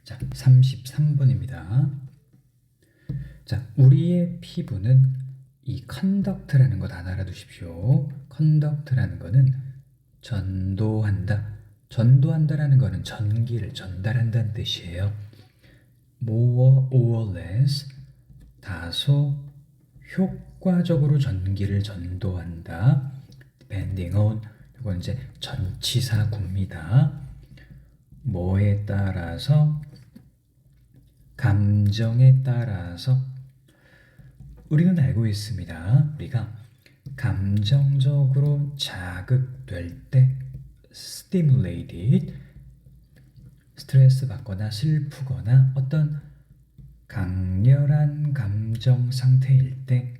자, 33번입니다. 자, 우리의 피부는 이 conduct라는 거 다 알아두십시오. conduct라는 거는 전도한다. 전도한다라는 거는 전기를 전달한다는 뜻이에요. more or less 다소 효과적으로 전기를 전도한다. depending on 이건 이제 전치사구입니다. 뭐에 따라서 감정에 따라서 우리는 알고 있습니다. 우리가 감정적으로 자극될 때 stimulated 스트레스 받거나 슬프거나 어떤 강렬한 감정 상태일 때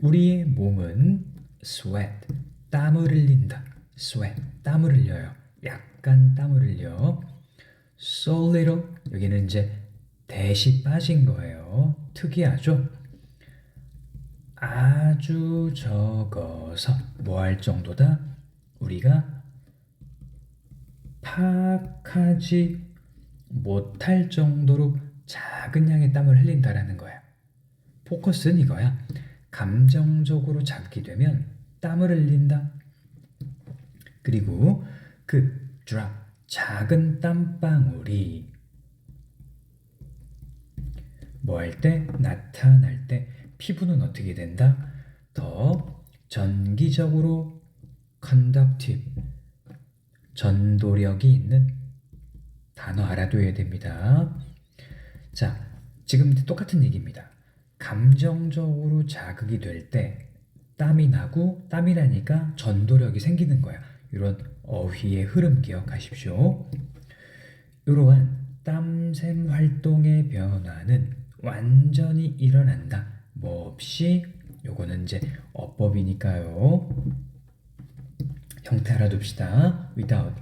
우리의 몸은 sweat 땀을 흘린다. sweat 땀을 흘려요. 약간 땀을 흘려. so little 여기는 이제 대시 빠진 거예요. 특이하죠? 아주 적어서 뭐 할 정도다? 우리가 파악하지 못할 정도로 작은 양의 땀을 흘린다라는 거야. 포커스는 이거야. 감정적으로 자극이 되면 땀을 흘린다. 그리고 그 drop 작은 땀방울이 뭐 할 때? 나타날 때 피부는 어떻게 된다? 더 전기적으로 conductive 전도력이 있는 단어 알아둬야 됩니다. 자, 지금 똑같은 얘기입니다. 감정적으로 자극이 될 때 땀이 나고 땀이 나니까 전도력이 생기는 거야. 이런 어휘의 흐름 기억하십시오. 이러한 땀샘 활동의 변화는 완전히 일어난다. 뭐 없이 요거는 이제 어법이니까요. 형태 알아둡시다. without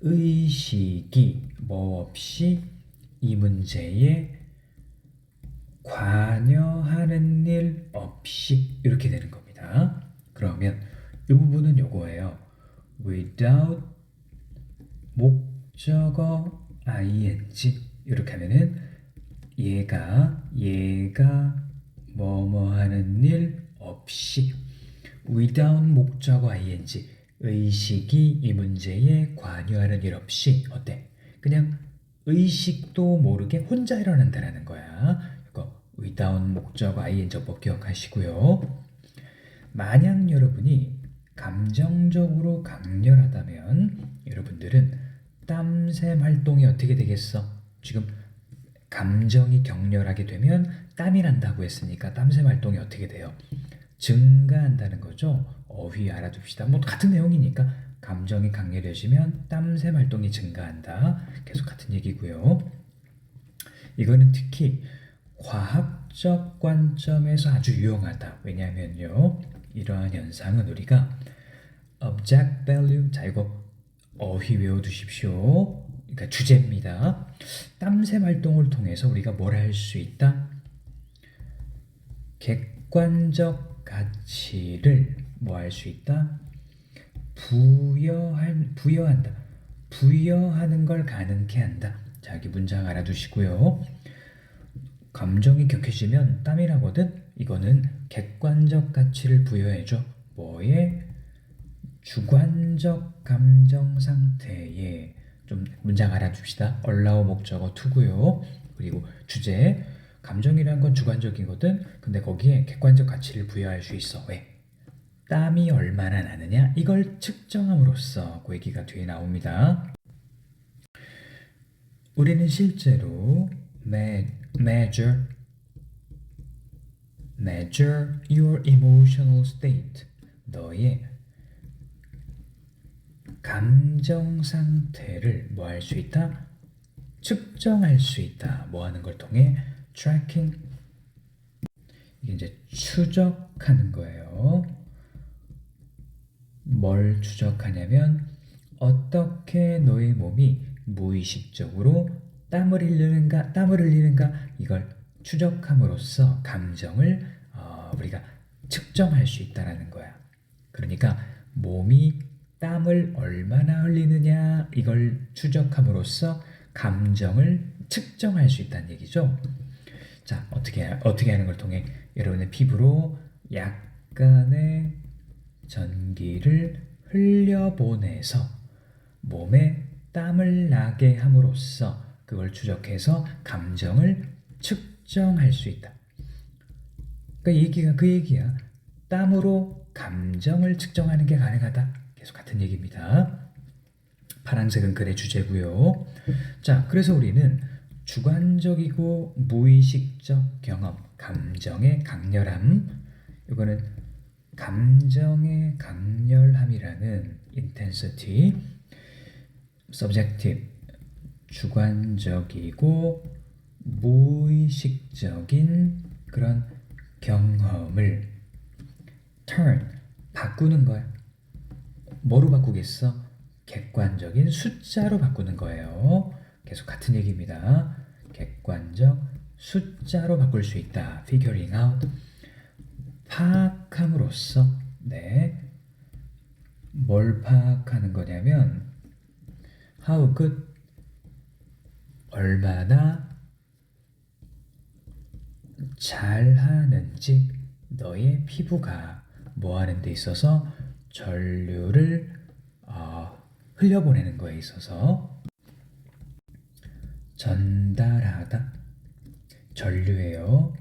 의식이 뭐 없이 이 문제에 관여하는 일 없이 이렇게 되는 겁니다. 그러면 이 부분은 요거예요. without 목적어 ing 이렇게 하면은 얘가 뭐뭐 하는 일 없이 without 목적어 ing 의식이 이 문제에 관여하는 일 없이 어때? 그냥 의식도 모르게 혼자 일어난다라는 거야. 이거 without 목적어 ing법 기억하시고요. 만약 여러분이 감정적으로 강렬하다면 여러분들은 땀샘 활동이 어떻게 되겠어? 지금 감정이 격렬하게 되면 땀이 난다고 했으니까 땀샘 활동이 어떻게 돼요? 증가한다는 거죠. 어휘 알아둡시다. 뭐 같은 내용이니까 감정이 강렬해지면 땀샘 활동이 증가한다. 계속 같은 얘기고요. 이거는 특히 과학적 관점에서 아주 유용하다. 왜냐하면요. 이러한 현상은 우리가 object value 자 이거 어휘 외워두십시오. 그러니까 주제입니다. 땀샘 활동을 통해서 우리가 뭘 할 수 있다? 객관적 가치를 뭐 할 수 있다? 부여한다. 부여하는 걸 가능케 한다. 자, 여기 문장 알아두시고요. 감정이 격해지면 땀이 나거든. 이거는 객관적 가치를 부여해줘. 뭐에? 주관적 감정 상태에 좀 문장 알아둡시다. allow 목적어 to고요. 그리고 주제 감정이란 건 주관적이거든. 근데 거기에 객관적 가치를 부여할 수 있어. 왜? 땀이 얼마나 나느냐? 이걸 측정함으로써 그 얘기가 뒤에 나옵니다. 우리는 실제로 measure your emotional state 너의 감정 상태를 뭐 할 수 있다? 측정할 수 있다. 뭐 하는 걸 통해? tracking 이게 이제 추적하는 거예요. 뭘 추적하냐면 어떻게 너의 몸이 무의식적으로 땀을 흘리는가 이걸 추적함으로써 감정을 우리가 측정할 수 있다라는 거야. 그러니까 몸이 땀을 얼마나 흘리느냐 이걸 추적함으로써 감정을 측정할 수 있다는 얘기죠. 자, 어떻게 하는 걸 통해 여러분의 피부로 약간의 전기를 흘려보내서 몸에 땀을 나게 함으로써 그걸 추적해서 감정을 측정할 수 있다. 그러니까 얘기가 그 얘기야. 땀으로 감정을 측정하는 게 가능하다. 계속 같은 얘기입니다. 파란색은 글의 주제고요. 자, 그래서 우리는 주관적이고 무의식적 경험, 감정의 강렬함, 이거는 감정의 강렬함이라는 intensity, subjective, 주관적이고 무의식적인 그런 경험을 turn, 바꾸는 거야. 뭐로 바꾸겠어? 객관적인 숫자로 바꾸는 거예요. 계속 같은 얘기입니다. 객관적 숫자로 바꿀 수 있다. figuring out. 파악함으로써 뭘 파악하는 거냐면 how good, 얼마나 잘하는지 너의 피부가 뭐 하는 데 있어서 전류를 흘려보내는 거에 있어서 전달하다. 전류예요.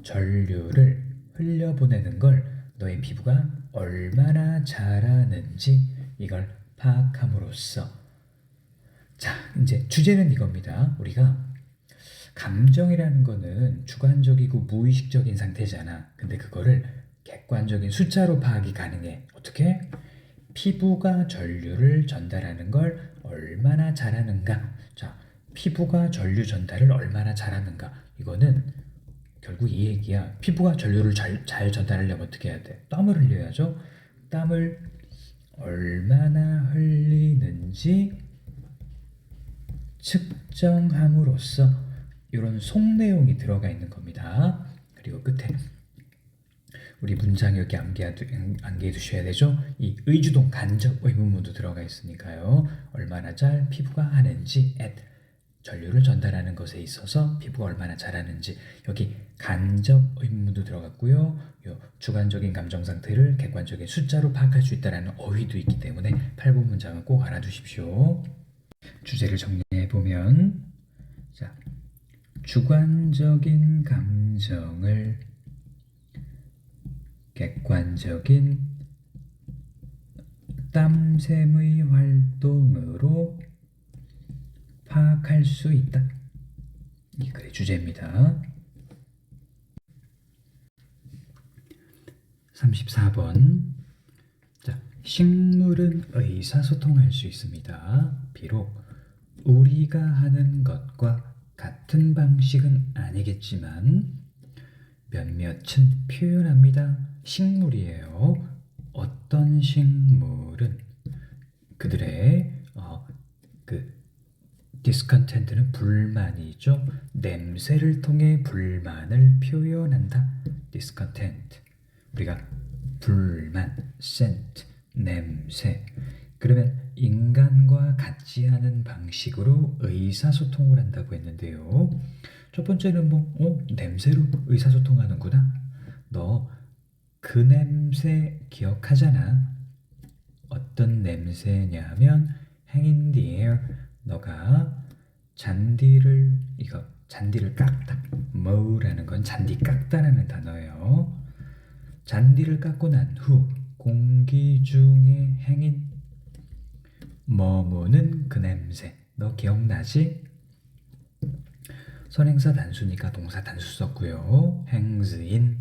전류를 흘려보내는 걸 너의 피부가 얼마나 잘하는지 이걸 파악함으로써. 자, 이제 주제는 이겁니다. 우리가 감정이라는 거는 주관적이고 무의식적인 상태잖아. 근데 그거를 객관적인 숫자로 파악이 가능해. 어떻게? 피부가 전류를 전달하는 걸 얼마나 잘하는가. 자, 피부가 전류 전달을 얼마나 잘하는가. 이거는 결국 이 얘기야. 피부가 전류를 잘 전달하려면 어떻게 해야 돼? 땀을 흘려야죠. 땀을 얼마나 흘리는지 측정함으로써 이런 속 내용이 들어가 있는 겁니다. 그리고 끝에 우리 문장 여기 암기해 두셔야 되죠. 이 의주동 간접 의문문도 들어가 있으니까요. 얼마나 잘 피부가 하는지 at 전류를 전달하는 것에 있어서 피부가 얼마나 잘하는지 여기 간접 의문문도 들어갔고요. 요 주관적인 감정 상태를 객관적인 숫자로 파악할 수 있다는 어휘도 있기 때문에 8번 문장은 꼭 알아두십시오. 주제를 정리해 보면 자, 주관적인 감정을 객관적인 땀샘의 활동으로 파악할 수 있다. 이 글의 주제입니다. 34번. 자, 식물은 의사소통할 수 있습니다. 비록 우리가 하는 것과 같은 방식은 아니겠지만 몇몇은 표현합니다. 식물이에요. 어떤 식물은 그들의 discontent는 불만이죠. 냄새를 통해 불만을 표현한다. discontent. 우리가 불만, scent, 냄새. 그러면 인간과 같지 않은 방식으로 의사소통을 한다고 했는데요. 첫 번째는 냄새로 의사소통하는구나. 너 그 냄새 기억하잖아. 어떤 냄새냐면 hang in the air. 너가 잔디를 깎다. mow라는 건 잔디 깎다라는 단어예요. 잔디를 깎고 난 후 공기 중에 행인 머무는 그 냄새. 너 기억나지? 선행사 단수니까 동사 단수 썼고요. hangs in.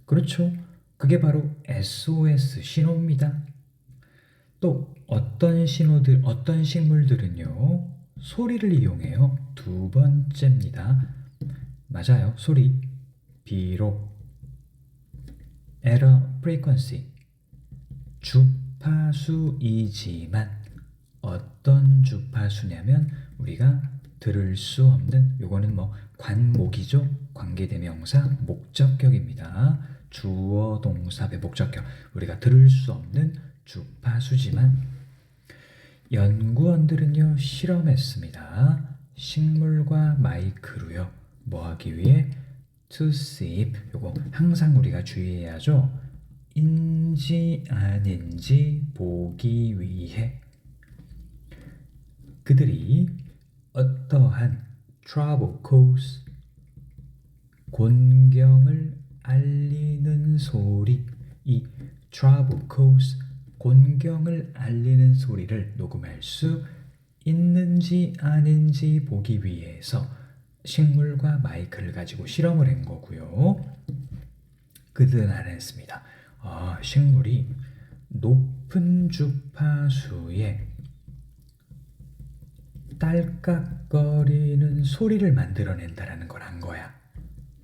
그렇죠. 그게 바로 SOS 신호입니다. 또 어떤 식물들은요. 소리를 이용해요. 두 번째입니다. 맞아요. 소리. 비록 at a frequency. 주파수이지만 어떤 주파수냐면 우리가 들을 수 없는 요거는 관목이죠. 관계대명사 목적격입니다. 주어 동사 배 목적격. 우리가 들을 수 없는 주파수지만 연구원들은요 실험했습니다. 식물과 마이크로요. 뭐 하기 위해? To see if 요거 항상 우리가 주의해야죠. 인지 아닌지 보기 위해 그들이 어떠한 trouble cause 곤경을 알리는 소리 이 trouble cause 곤경을 알리는 소리를 녹음할 수 있는지 아닌지 보기 위해서 식물과 마이크를 가지고 실험을 한 거고요. 그들은 알아냈습니다. 식물이 높은 주파수에 딸깍거리는 소리를 만들어낸다라는 걸 안 거야.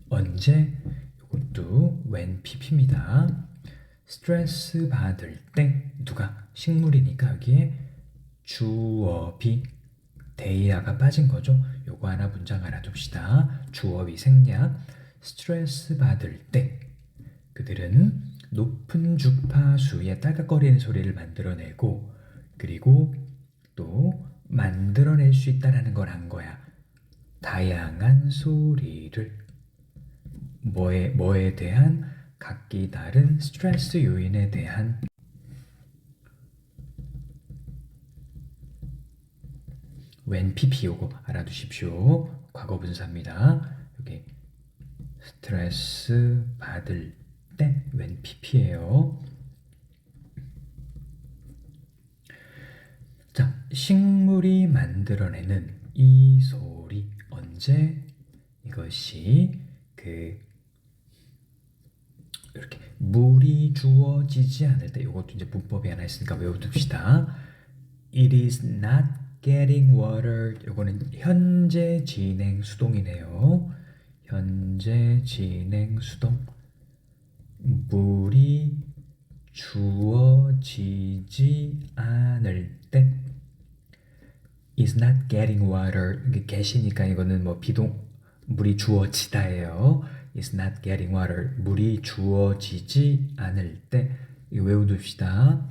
언제? 이것도 when pp입니다. 스트레스 받을 때 누가? 식물이니까 여기에 주어비 데이아가 빠진 거죠. 요거 하나 문장 알아둡시다. 주어비 생략. 스트레스 받을 때 그들은 높은 주파수의 딸깍거리는 소리를 만들어내고 그리고 또 만들어낼 수 있다라는 걸 안 거야. 다양한 소리를 뭐에 대한 각기 다른 스트레스 요인에 대한 when pp 요거 알아두십시오. 과거 분사입니다. 여기 스트레스 받을 때 when pp예요. 자, 식물이 만들어내는 이 소리 언제? 이것이 이렇게 물이 주어지지 않을 때 이것도 이제 문법이 하나 있으니까 외워둡시다. It is not getting water. 이거는 현재 진행 수동이네요. 현재 진행 수동. 물이 주어지지 않을 때 is not getting water. 이게 get이니까 이거는 뭐 비동 물이 주어지다예요. is not getting water. 물이 주어지지 않을 때 이거 외워둡시다.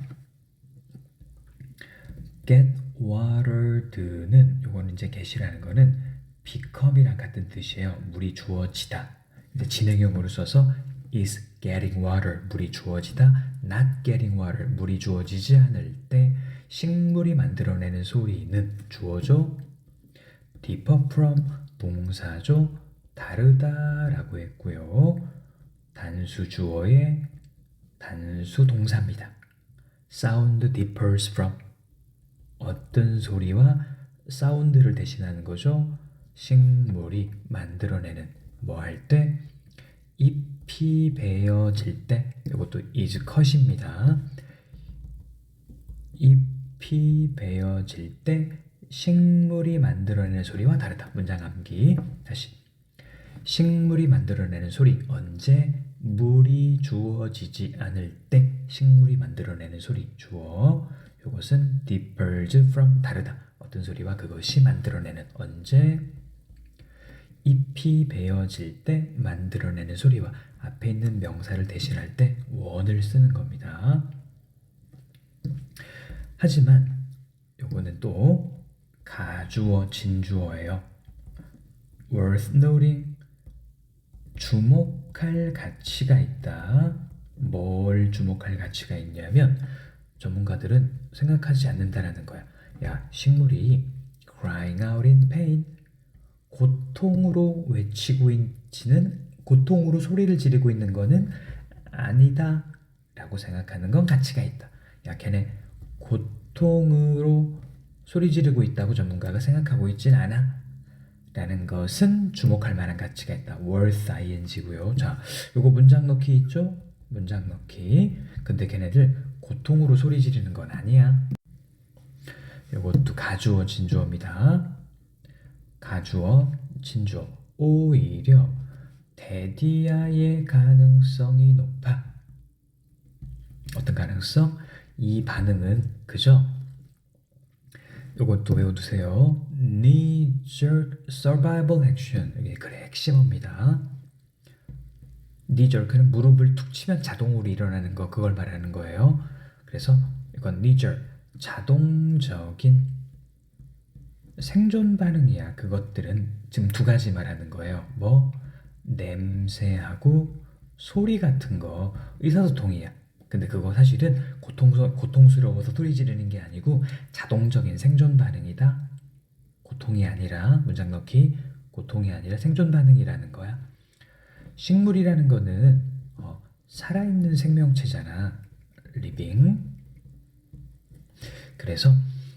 get watered는 요거는 이제 get이라는 거는 become이랑 같은 뜻이에요. 물이 주어지다. 이제 진행형으로 써서 is getting water. 물이 주어지다. not getting water. 물이 주어지지 않을 때 식물이 만들어내는 소리는 주어죠. differ from 동사죠. 다르다라고 했고요. 단수 주어의 단수 동사입니다. sound differs from 어떤 소리와 사운드를 대신하는 거죠. 식물이 만들어내는 뭐 할 때 잎이 베어질 때 이것도 is cut입니다. 잎이 베어질 때 식물이 만들어내는 소리와 다르다. 문장 암기. 다시 식물이 만들어내는 소리 언제? 물이 주어지지 않을 때 식물이 만들어내는 소리 주어. 이것은 differs from 다르다. 어떤 소리와 그것이 만들어내는 언제? 잎이 베어질 때 만들어내는 소리와 앞에 있는 명사를 대신할 때 원을 쓰는 겁니다. 하지만 요거는 또 가주어 진주어예요. worth noting 주목할 가치가 있다. 뭘 주목할 가치가 있냐면 전문가들은 생각하지 않는다라는 거야. 야, 식물이 crying out in pain 고통으로 외치고 있지는 고통으로 소리를 지르고 있는 거는 아니다 라고 생각하는 건 가치가 있다. 야, 걔네 고통으로 소리 지르고 있다고 전문가가 생각하고 있진 않아 라는 것은 주목할 만한 가치가 있다. worth ing고요. 자, 요거 문장 넣기 있죠? 문장 넣기. 근데 걔네들 고통으로 소리 지르는 건 아니야. 요것도 가주어 진주어입니다. 가주어 진주어. 오히려 데디아의 가능성이 높아. 어떤 가능성? 이 반응은 그죠? 요것도 외워두세요. knee-jerk survival action. 이게 그래 핵심어입니다. knee-jerk는 무릎을 툭 치면 자동으로 일어나는 거 그걸 말하는 거예요. 그래서 이건 knee-jerk 자동적인 생존 반응이야. 그것들은 지금 두 가지 말하는 거예요. 뭐 냄새하고 소리 같은 거 의사소통이야. 근데 그거 사실은 고통스러워서 소리 지르는 게 아니고 자동적인 생존 반응이다. 고통이 아니라 문장 넣기 고통이 아니라 생존 반응이라는 거야. 식물이라는 거는 살아있는 생명체잖아. living. 그래서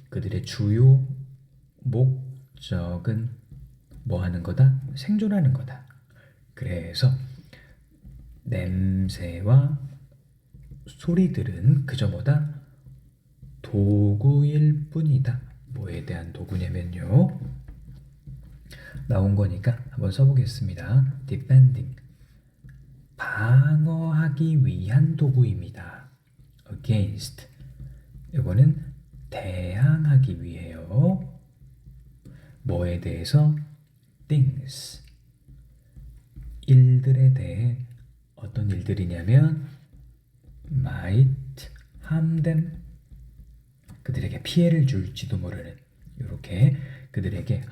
그들의 주요 목적은 뭐 하는 거다? 생존하는 거다. 그래서 냄새와 소리들은 그저 뭐다? 도구일 뿐이다. 뭐에 대한 도구냐면요. 나온 거니까 한번 써보겠습니다. defending. 방어하기 위한 도구입니다. against. 이거는 대항하기 위해요. 뭐에 대해서? things. 일들에 대해 어떤 일들이냐면 might harm them. 그들에게 피해를 줄지도 모르는 이렇게 그들에게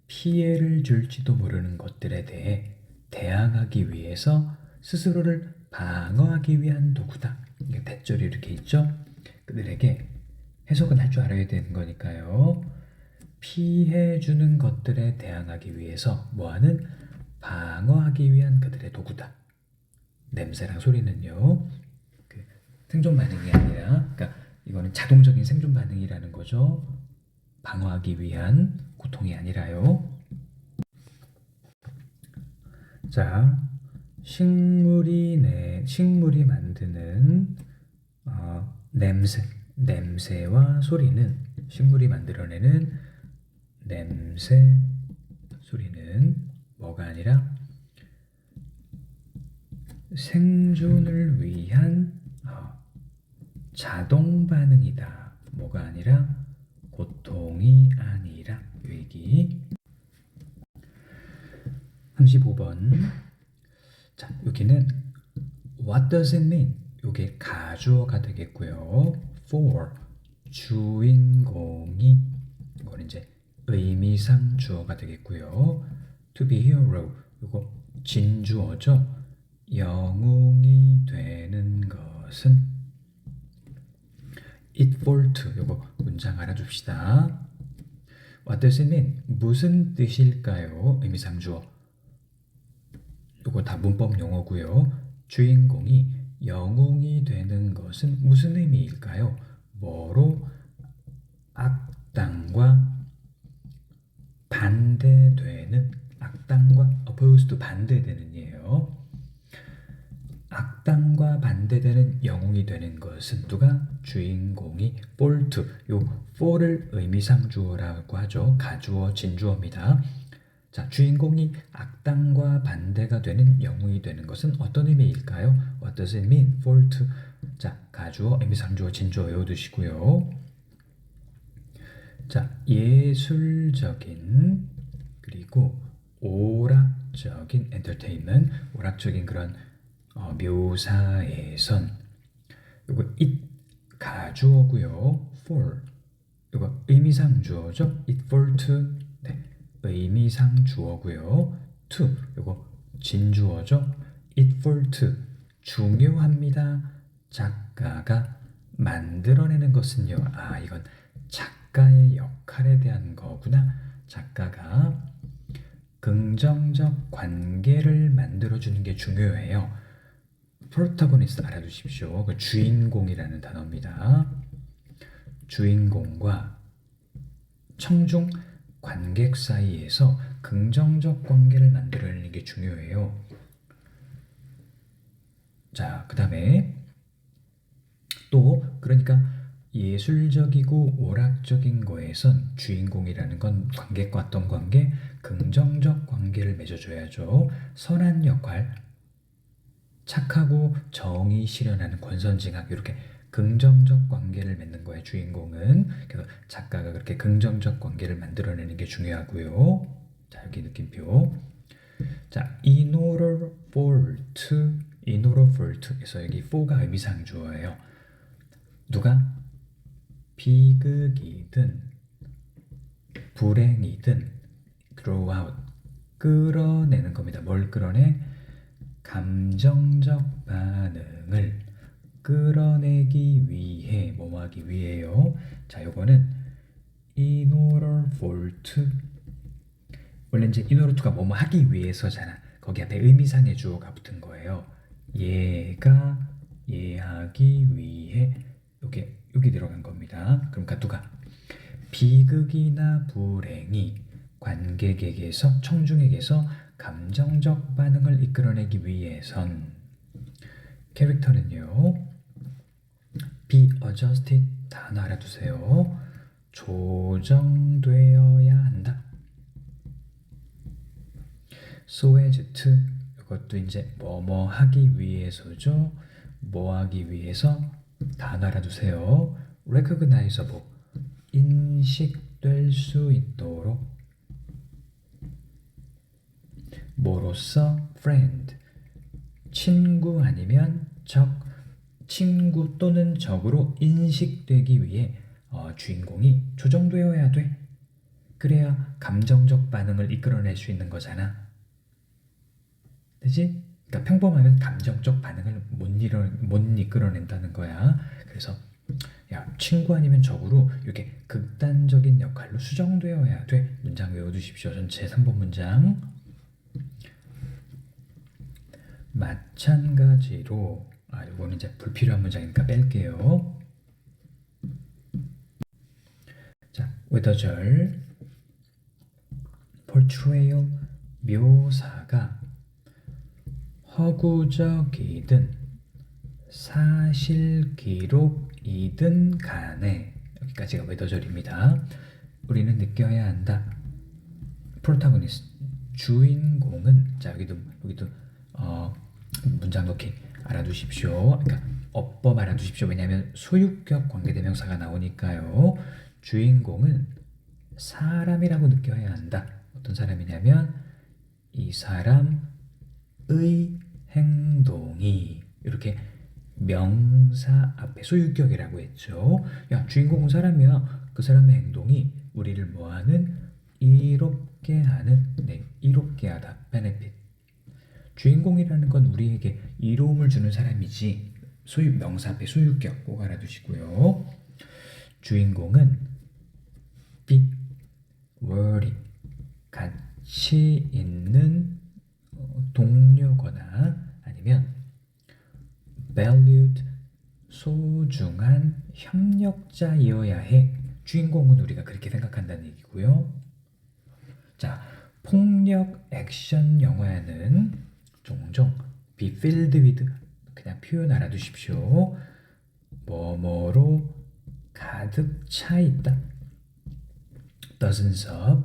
피해를 줄지도 모르는 것들에 대해 대항하기 위해서 스스로를 방어하기 위한 도구다. 이게 대절이 이렇게 있죠. 그들에게 해석은 할 줄 알아야 되는 거니까요. 피해주는 것들에 대항하기 위해서 뭐하는? 방어하기 위한 그들의 도구다. 냄새랑 소리는요. 그 생존 반응이 아니라 그러니까 이거는 자동적인 생존 반응이라는 거죠. 방어하기 위한 고통이 아니라요. 자, 식물이 만드는 냄새와 소리는 식물이 만들어내는 냄새, 소리는 뭐가 아니라 생존을 위한 자동 반응이다. 뭐가 아니라 고통이 아니라 이 얘기. 35번. 자, 여기는 what does it mean? 이게 가주어가 되겠고요. for 주인공이 이거는 이제 의미상 주어가 되겠고요. to be hero 이거 진주어죠. 영웅이 되는 것은 it for to 이거 문장 알아둡시다. What does it mean? 무슨 뜻일까요? 의미상 주어. 이거 다 문법 용어고요. 주인공이 영웅이 되는 것은 무슨 의미일까요? 뭐로? 악당과 반대되는 악당과 opposed to 반대되는 이에요. 악당과 반대되는 영웅이 되는 것은 누가? 주인공이 for to. 요 for를 의미상 주어라고 하죠. 가주어, 진주어입니다. 자, 주인공이 악당과 반대가 되는 영웅이 되는 것은 어떤 의미일까요? What does it mean for to? 자, 가주어, 의미상주어, 진주어 외워두시고요. 자, 예술적인 그리고 오락적인 entertainment, 오락적인 그런 묘사에선 이거 it 가주어고요. for 이거 의미상주어죠. it for to. 네. 의미상 주어고요. to 이거 진주어죠. it for to 중요합니다. 작가가 만들어내는 것은요. 이건 작가의 역할에 대한 거구나. 작가가 긍정적 관계를 만들어주는 게 중요해요. 프로타고니스트 알아두십시오. 그 주인공이라는 단어입니다. 주인공과 청중 관객 사이에서 긍정적 관계를 만들어내는 게 중요해요. 자, 그 다음에 또 그러니까 예술적이고 오락적인 거에선 주인공이라는 건 관객과 어떤 관계? 긍정적 관계를 맺어줘야죠. 선한 역할, 착하고 정의 실현하는 권선징악 이렇게 긍정적 관계를 맺는 거예요. 주인공은. 그래서 작가가 그렇게 긍정적 관계를 만들어내는 게 중요하고요. 자, 여기 느낌표. 자, in order for to. 그래서 여기 for가 의미상주어예요. 누가? 비극이든 불행이든 draw out 끌어내는 겁니다. 뭘 끌어내? 감정적 반응을 끌어내기 위해 뭐 하기 위해요? 자, 요거는 in order for to 원래 이제 in order to가 뭐뭐 하기 위해서잖아. 거기 앞에 의미상의 주어가 붙은 거예요. 얘가 얘하기 위해 요게 여기 들어간 겁니다. 그러니까 누가 비극이나 불행이 관객에게서 청중에게서 감정적 반응을 이끌어내기 위해선 캐릭터는요 be adjusted 단어 알아두세요. 조정되어야 한다. so as to 이것도 이제 뭐뭐 하기 위해서죠. 뭐 하기 위해서 단어 알아두세요. recognizable 인식될 수 있도록 뭐로써 friend 친구 아니면 적 친구 또는 적으로 인식되기 위해 주인공이 조정되어야 돼. 그래야 감정적 반응을 이끌어낼 수 있는 거잖아. 그치? 그러니까 평범하면 감정적 반응을 못 이끌어낸다는 거야. 그래서 야 친구 아니면 적으로 이렇게 극단적인 역할로 수정되어야 돼. 문장 외워두십시오. 전체 3번 문장. 마찬가지로 이거는 이제 불필요한 문장이니까 뺄게요. 자, 외더절 portrayal 묘사가 허구적이든 사실 기록이든 간에 여기까지가 외더절입니다. 우리는 느껴야 한다. 프로타고니스트 주인공은 자 여기도 문장 넣기 알아두십시오. 그러니까 어법 알아두십시오. 왜냐하면 소유격 관계대명사가 나오니까요. 주인공은 사람이라고 느껴야 한다. 어떤 사람이냐면 이 사람의 행동이 이렇게 명사 앞에 소유격이라고 했죠. 야 주인공은 사람이야. 그 사람의 행동이 우리를 뭐하는? 이롭게 하는 이롭게 하다. benefit 주인공이라는 건 우리에게 이로움을 주는 사람이지 명사 앞에 소유격 꼭 알아두시고요. 주인공은 be worthy 가치 있는 동료거나 아니면 valued 소중한 협력자이어야 해. 주인공은 우리가 그렇게 생각한다는 얘기고요. 자, 폭력 액션 영화는 종종 be filled with 그냥 표현 알아두십시오. 뭐뭐로 가득 차 있다. dozens of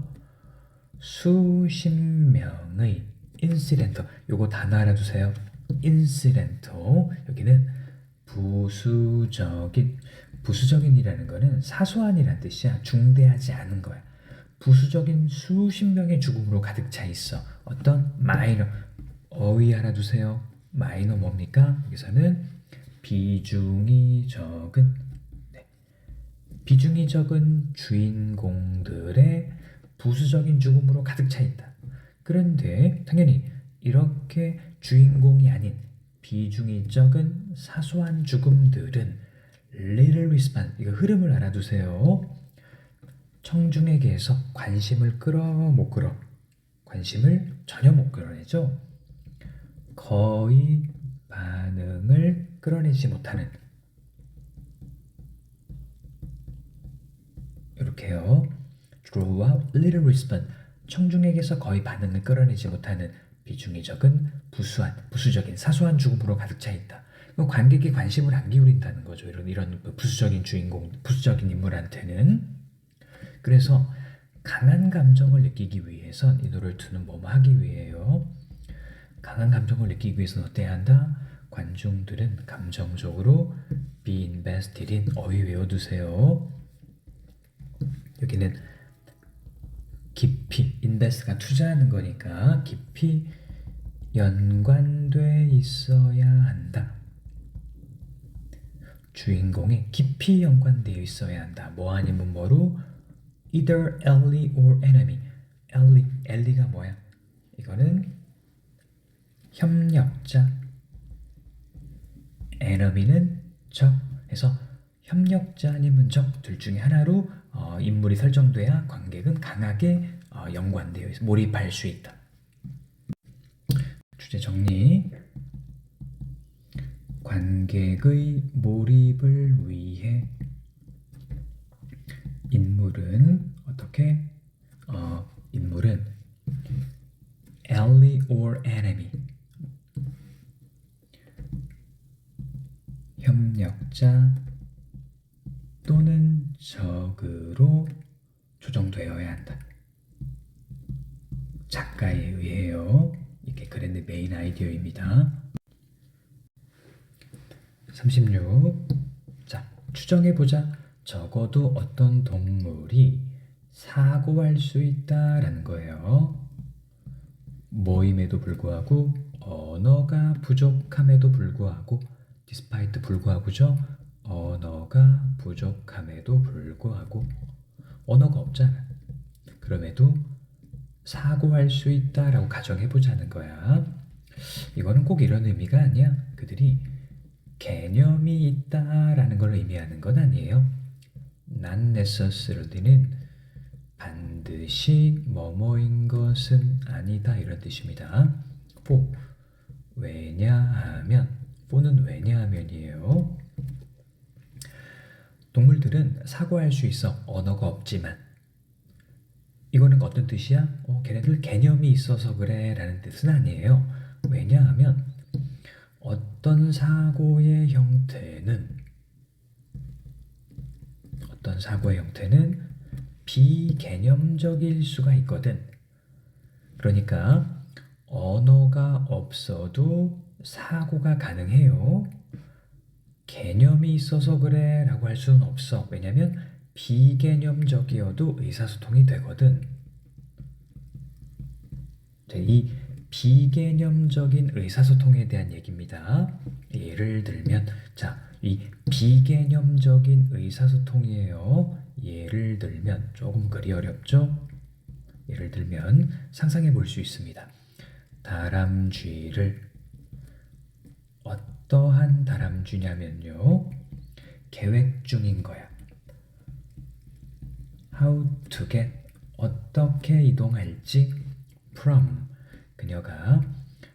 수십 명의 incident 요거 단어 알아두세요. incident 여기는 부수적인이라는 거는 사소한이란 뜻이야. 중대하지 않은 거야. 부수적인 수십 명의 죽음으로 가득 차 있어. 어떤 마이너 어휘 알아두세요. 마이너 뭡니까? 여기서는 비중이 적은 비중이 적은 주인공들의 부수적인 죽음으로 가득 차 있다. 그런데 당연히 이렇게 주인공이 아닌 비중이 적은 사소한 죽음들은 little response 이거 흐름을 알아두세요. 청중에게서 관심을 끌어 못 끌어 관심을 전혀 못 끌어내죠. 거의 반응을 끌어내지 못하는 이렇게요. draw out little response 청중에게서 거의 반응을 끌어내지 못하는 비중이 적은 부수적인 사소한 죽음으로 가득 차 있다. 관객이 관심을 안 기울인다는 거죠. 이런 부수적인 주인공, 부수적인 인물한테는. 그래서 강한 감정을 느끼기 위해선 이 노래를 두는 뭐뭐 하기 위해요. 강한 감정을 느끼기 위해서는 어때야 한다? 관중들은 감정적으로 be invested in 어휘 외워두세요. 여기는 깊이 invest가 투자하는 거니까 깊이 연관돼 있어야 한다. 주인공에 깊이 연관되어 있어야 한다. 뭐 아니면 뭐로? Either ally or enemy. 엘리가 뭐야? 이거는 협력자, enemy는 적. 해서 협력자 아니면 적 둘 중에 하나로 인물이 설정돼야 관객은 강하게 연관되어 있어 몰입할 수 있다. 주제 정리. 관객의 몰입을 위해 인물은 어떻게? 인물은 ally or enemy, 협력자 또는 적으로 조정되어야 한다. 작가에 의해요. 이게 글의 메인 아이디어입니다. 36. 자, 추정해보자. 적어도 어떤 동물이 사고할 수 있다라는 거예요. 뭐임에도 불구하고, 언어가 부족함에도 불구하고, despite 불구하고죠. 언어가 부족함에도 불구하고, 언어가 없잖아. 그럼에도 사고할 수 있다라고 가정해보자는 거야. 이거는 꼭 이런 의미가 아니야. 그들이 개념이 있다라는 걸 의미하는 건 아니에요. not necessarily는 반드시 뭐뭐인 것은 아니다 이런 뜻입니다. for 왜냐하면, for는 왜냐하면이에요. 동물들은 사고할 수 있어. 언어가 없지만. 이거는 어떤 뜻이야? 걔네들 개념이 있어서 그래 라는 뜻은 아니에요. 왜냐하면 어떤 사고의 형태는 비개념적일 수가 있거든. 그러니까 언어가 없어도 사고가 가능해요. 개념이 있어서 그래 라고 할 수는 없어. 왜냐면 비개념적이어도 의사소통이 되거든. 이 비개념적인 의사소통에 대한 얘기입니다. 예를 들면, 자, 이 비개념적인 의사소통이에요. 예를 들면, 조금 글이 어렵죠? 예를 들면 상상해 볼 수 있습니다. 다람쥐를, 어떠한 다람쥐냐면요, 계획 중인 거야. How to get, 어떻게 이동할지. From, 그녀가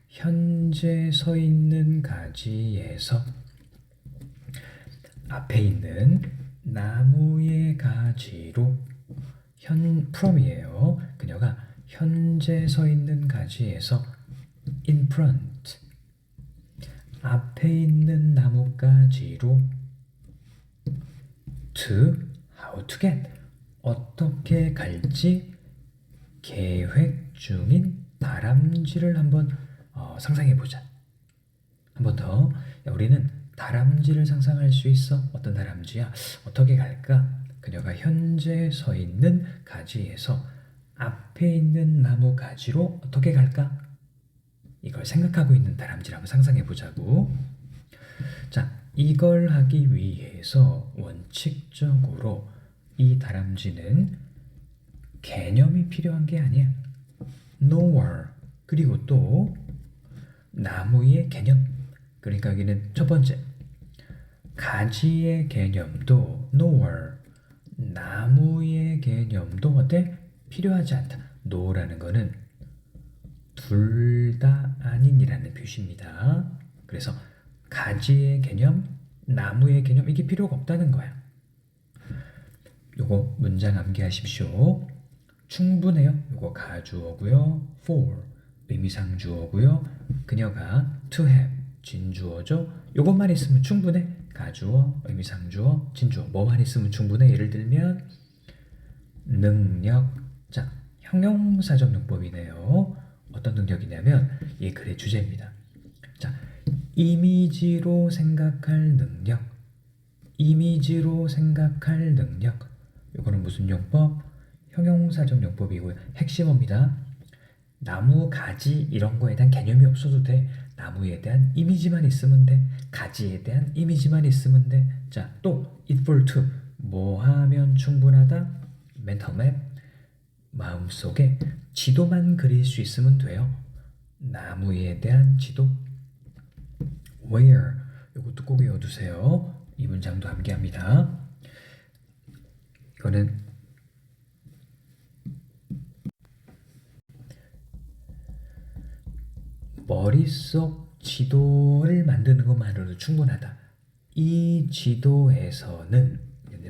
현재 서 있는 가지에서 앞에 있는 나무의 가지로, from이에요. 그녀가 현재 서 있는 가지에서 in front, 앞에 있는 나뭇가지로 to, how to get, 어떻게 갈지 계획 중인 다람쥐를 한번 상상해보자. 한 번 더. 우리는 다람쥐를 상상할 수 있어. 어떤 다람쥐야? 어떻게 갈까? 그녀가 현재 서 있는 가지에서 앞에 있는 나무 가지로 어떻게 갈까? 이걸 생각하고 있는 다람쥐를 한번 상상해보자고. 자, 이걸 하기 위해서 원칙적으로 이 다람쥐는 개념이 필요한 게 아니야. nowhere, 그리고 또 나무의 개념. 그러니까 여기는 첫 번째, 가지의 개념도 nowhere, 나무의 개념도 어때? 필요하지 않다. no라는 거는 둘 다 아닌이라는 표시입니다. 그래서 가지의 개념, 나무의 개념, 이게 필요가 없다는 거야. 요거 문장 암기하십시오. 충분해요. 요거 가주어고요. for, 의미상 주어고요. 그녀가 to have, 진주어죠. 요것만 있으면 충분해. 가주어, 의미상 주어, 진주어. 뭐만 있으면 충분해. 예를 들면 능력. 자, 형용사적 용법이네요. 어떤 능력이냐면 이 글의 주제입니다. 자, 이미지로 생각할 능력. 이미지로 생각할 능력. 이거는 무슨 용법? 형용사적 용법이고요. 핵심어입니다. 나무, 가지 이런 거에 대한 개념이 없어도 돼. 나무에 대한 이미지만 있으면 돼. 가지에 대한 이미지만 있으면 돼. 자, 또 equal to 뭐 하면 충분하다? mental map 마음속에 지도만 그릴 수 있으면 돼요. 나무에 대한 지도 where 이것도 꼭 외워두세요. 이 문장도 함께합니다. 이거는 머릿속 지도를 만드는 것만으로도 충분하다. 이 지도에서는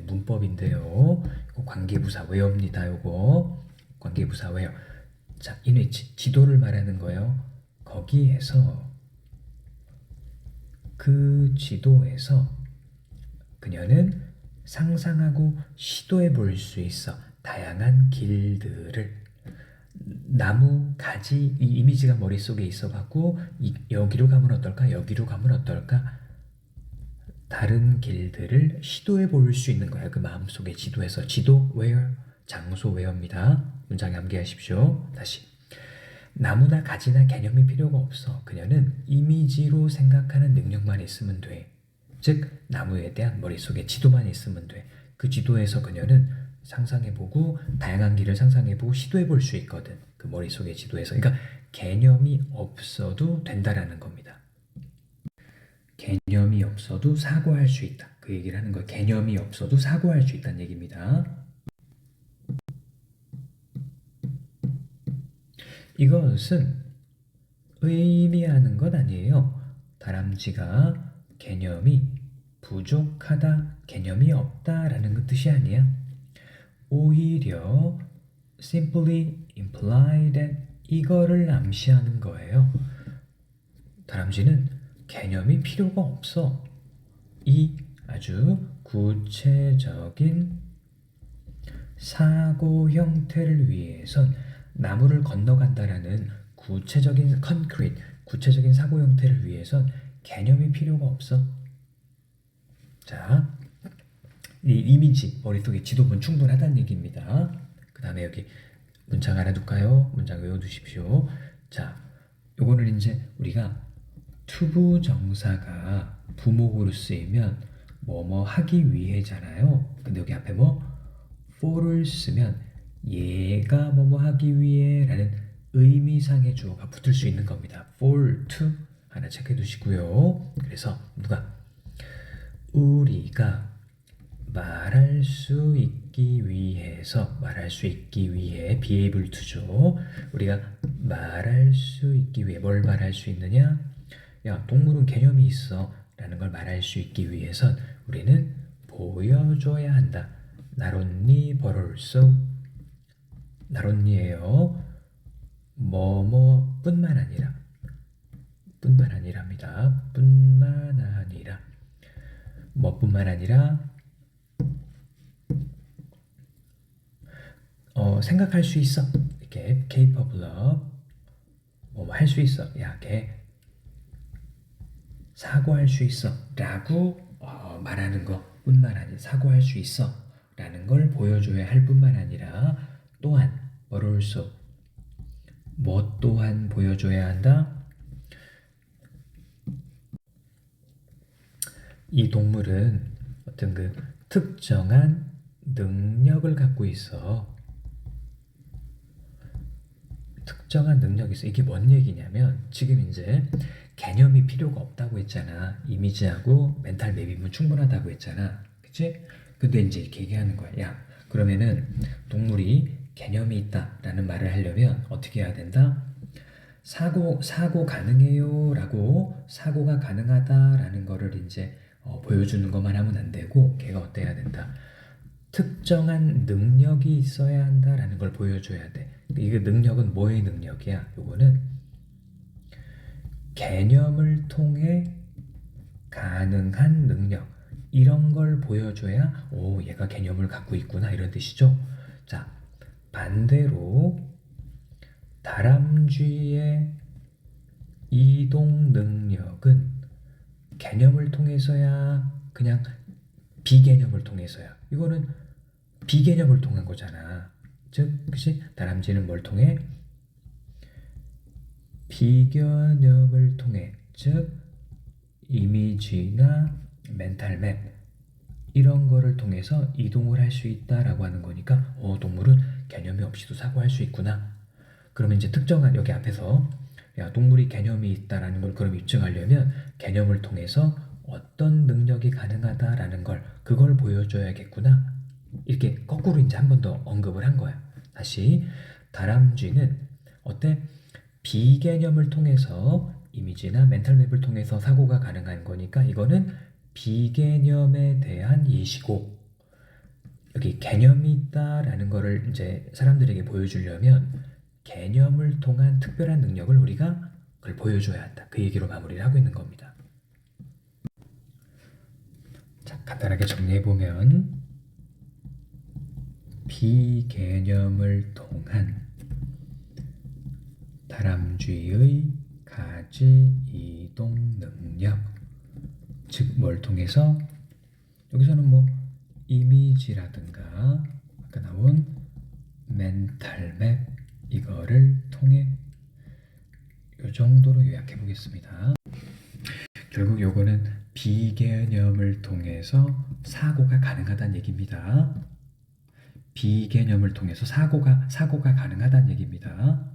문법인데요. 이거 관계부사 외웁니다. 요거 관계부사 외워. 자, in which 지도를 말하는 거예요. 거기에서 그 지도에서 그녀는 상상하고 시도해 볼 수 있어. 다양한 길들을 나무, 가지 이 이미지가 머릿속에 있어갖고 여기로 가면 어떨까? 여기로 가면 어떨까? 다른 길들을 시도해 볼 수 있는 거야. 그 마음속에 지도에서 지도 where 장소 where입니다. 문장에 암기하십시오. 다시 나무나 가지나 개념이 필요가 없어. 그녀는 이미지로 생각하는 능력만 있으면 돼. 즉 나무에 대한 머릿속에 지도만 있으면 돼. 그 지도에서 그녀는 상상해보고 다양한 길을 상상해보고 시도해볼 수 있거든. 그 머릿속의 지도에서. 그러니까 개념이 없어도 된다라는 겁니다. 개념이 없어도 사고할 수 있다. 그 얘기를 하는 거예요. 개념이 없어도 사고할 수 있다는 얘기입니다. 이것은 의미하는 것 아니에요. 다람쥐가 개념이 부족하다, 개념이 없다라는 그 뜻이 아니야. 오히려 simply imply that 이거를 암시하는 거예요. 다람쥐는 개념이 필요가 없어. 이 아주 구체적인 사고 형태를 위해선 나무를 건너간다라는 구체적인 concrete, 구체적인 사고 형태를 위해선 개념이 필요가 없어. 자, 이 이미지, 머릿속에 지도면 충분하다는 얘기입니다. 그 다음에 여기 문장 알아둘까요? 문장 외워두십시오. 자, 요거는 이제 우리가 투부정사가 부목으로 쓰이면 뭐뭐 하기 위해잖아요. 근데 여기 앞에 뭐 for를 쓰면 얘가 뭐뭐 하기 위해 라는 의미상의 주어가 붙을 수 있는 겁니다. for, to 하나 체크해 두시고요. 그래서 누가 우리가 말할 수 있기 위해서 말할 수 있기 위해 be able to죠. 우리가 말할 수 있기 위해 뭘 말할 수 있느냐? 야, 동물은 개념이 있어 라는 걸 말할 수 있기 위해선 우리는 보여줘야 한다. Not only but also not only예요. 뭐뭐 뿐만 아니라 뿐만 아니랍니다. 뿐만 아니라 뭐뿐만 아니라 생각할 수 있어. 이렇게 capable of 뭐 할 수 있어. 야, 걔 사고할 수 있어 라고 말하는 것 뿐만 아니라 사고할 수 있어 라는 걸 보여줘야 할 뿐만 아니라 또한 but also 뭐 또한 보여줘야 한다. 이 동물은 어떤 그 특정한 능력을 갖고 있어. 특정한 능력이 있어. 이게 뭔 얘기냐면 지금 이제 개념이 필요가 없다고 했잖아. 이미지하고 멘탈 맵이면 충분하다고 했잖아. 그치? 근데 이제 이렇게 얘기하는 거야. 야, 그러면은 동물이 개념이 있다라는 말을 하려면 어떻게 해야 된다? 사고 가능해요 라고 사고가 가능하다라는 거를 이제 보여주는 것만 하면 안 되고 걔가 어때야 된다? 특정한 능력이 있어야 한다라는 걸 보여줘야 돼. 이게 능력은 뭐의 능력이야? 요거는 개념을 통해 가능한 능력 이런 걸 보여줘야 오 얘가 개념을 갖고 있구나 이런 뜻이죠. 자, 반대로 다람쥐의 이동 능력은 개념을 통해서야 그냥 비개념을 통해서야. 이거는 비개념을 통한 거잖아. 즉, 그치? 다람쥐는 뭘 통해? 비개념을 통해, 즉 이미지나 멘탈맵 이런 거를 통해서 이동을 할 수 있다라고 하는 거니까 동물은 개념이 없이도 사고할 수 있구나. 그러면 이제 특정한 여기 앞에서 야, 동물이 개념이 있다라는 걸 그럼 입증하려면 개념을 통해서 어떤 능력이 가능하다라는 걸 그걸 보여줘야겠구나. 이렇게 거꾸로 이제 한 번 더 언급을 한 거야. 다시 다람쥐는 어때? 비개념을 통해서 이미지나 멘탈맵을 통해서 사고가 가능한 거니까 이거는 비개념에 대한 예시고 여기 개념이 있다라는 거를 이제 사람들에게 보여주려면 개념을 통한 특별한 능력을 우리가 그걸 보여줘야 한다. 그 얘기로 마무리를 하고 있는 겁니다. 자, 간단하게 정리해보면 비개념을 통한 다람쥐의 가지 이동 능력, 즉 뭘 통해서? 여기서는 뭐 이미지라든가 아까 나온 멘탈맵 이거를 통해 이 정도로 요약해 보겠습니다. 결국 요거는 비개념을 통해서 사고가 가능하다는 얘기입니다. 비개념을 통해서 사고가 가능하다는 얘기입니다.